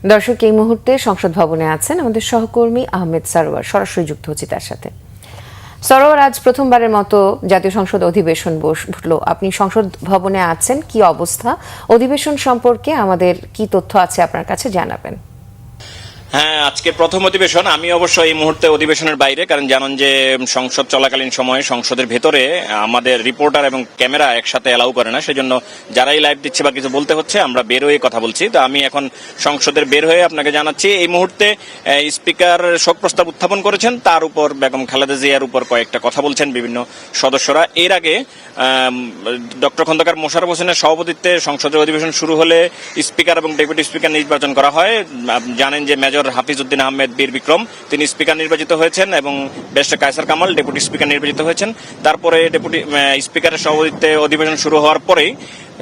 দর্শক, এই মুহূর্তে সংসদ ভবনে আছেন আমাদের সহকর্মী আহমেদ সরোয়ার। সরাসরি যুক্ত হচ্ছি তার সাথে। সরোয়ার, আজ প্রথমবারের মতো জাতীয় সংসদ অধিবেশন বসলো। আপনি সংসদ ভবনে আছেন, কি অবস্থা? অধিবেশন সম্পর্কে আমাদের কি তথ্য আছে আপনার কাছে জানাবেন। হ্যাঁ, আজকে প্রথম অধিবেশন। আমি অবশ্য এই মুহূর্তে অধিবেশনের বাইরে, কারণ জানেন যে সংসদ চলাকালীন সময়ে সংসদের ভেতরে আমাদের রিপোর্টার এবং ক্যামেরা একসাথে অ্যালাউ করে না, সেজন্য যারাই লাইভ দিচ্ছে বা কিছু বলতে হচ্ছে আমরা বের হয়ে কথা বলছি। তো আমি এখন সংসদের বের হয়ে আপনাকে জানাচ্ছি, এই মুহূর্তে স্পিকার শোক প্রস্তাব উত্থাপন করেছেন, তার উপর বেগম খালেদা জিয়ার উপর কয়েকটা কথা বলছেন বিভিন্ন সদস্যরা। এর আগে ডক্টর খন্দকার মোশাররফ হোসেনের সভাপতিত্বে সংসদের অধিবেশন শুরু হলে স্পিকার এবং ডেপুটি স্পিকার নির্বাচন করা হয়। জানেন যে মেজর হাফিজউদ্দিন আহমেদ বীর বিক্রম তিনি স্পিকার নির্বাচিত হয়েছেন এবং barrister Kaisar Kamal deputy speaker নির্বাচিত হয়েছেন। তারপরে ডেপুটি স্পিকারের সভাপতিত্বে অধিবেশন শুরু হওয়ার পরেই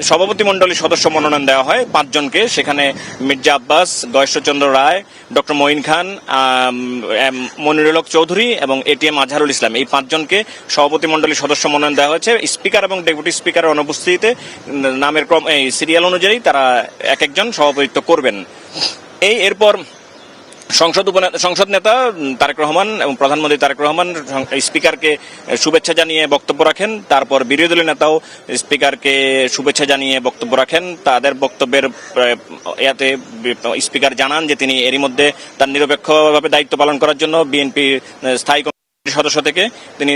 সভাপতি মণ্ডলীর সদস্য মনোনয়ন দেওয়া হয় 5 জনকে। সেখানে মির্জা আব্বাস, গয়েশ্বরচন্দ্র রায়, ডক্টর মঈন খান, মনিরুল হক চৌধুরী এবং এটিএম আজহারুল ইসলাম, এই 5 জনকে সভাপতি মণ্ডলীর সদস্য মনোনয়ন দেওয়া হয়েছে। স্পিকার এবং ডেপুটি স্পিকারের অনুপস্থিতিতে নামের ক্রম সিরিয়াল অনুযায়ী তারা এক একজন সভাপতিত্ব করবেন। এরপর সংসদ নেতা তারেক রহমান এবং প্রধানমন্ত্রী তারেক রহমান স্পিকারকে শুভেচ্ছা জানিয়ে বক্তব্য রাখেন। তারপর বিরোধী দলীয় নেতাও স্পিকারকে শুভেচ্ছা জানিয়ে বক্তব্য রাখেন। তাদের বক্তব্যের ইয়াতে স্পিকার জানান যে তিনি এরই মধ্যে তার নিরপেক্ষভাবে দায়িত্ব পালন করার জন্য বিএনপি স্থায়ী কমিটির সদস্য থেকে তিনি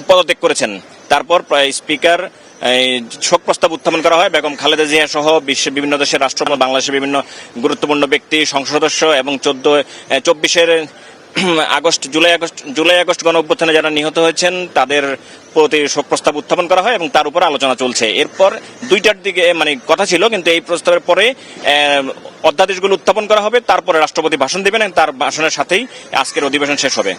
পদত্যাগ করেছেন। তারপর স্পিকার শোক প্রস্তাব উত্থাপন করা হয়। বেগম খালেদা জিয়া সহ বিশ্বের বিভিন্ন দেশের রাষ্ট্রপ্রধান, বাংলাদেশের বিভিন্ন গুরুত্বপূর্ণ ব্যক্তি, সংসদ সদস্য এবং 24 জুলাই আগস্ট গণ অভ্যুত্থানে যারা নিহত হয়েছেন তাদের প্রতি শোক প্রস্তাব উত্থাপন করা হয় এবং তার উপর আলোচনা চলছে। এরপর 2টার দিকে কথা ছিল, কিন্তু এই প্রস্তাবের পরে অধ্যাদেশগুলো উত্থাপন করা হবে। তারপরে রাষ্ট্রপতি ভাষণ দেবেন এবং তার ভাষণের সাথেই আজকের অধিবেশন শেষ হবে।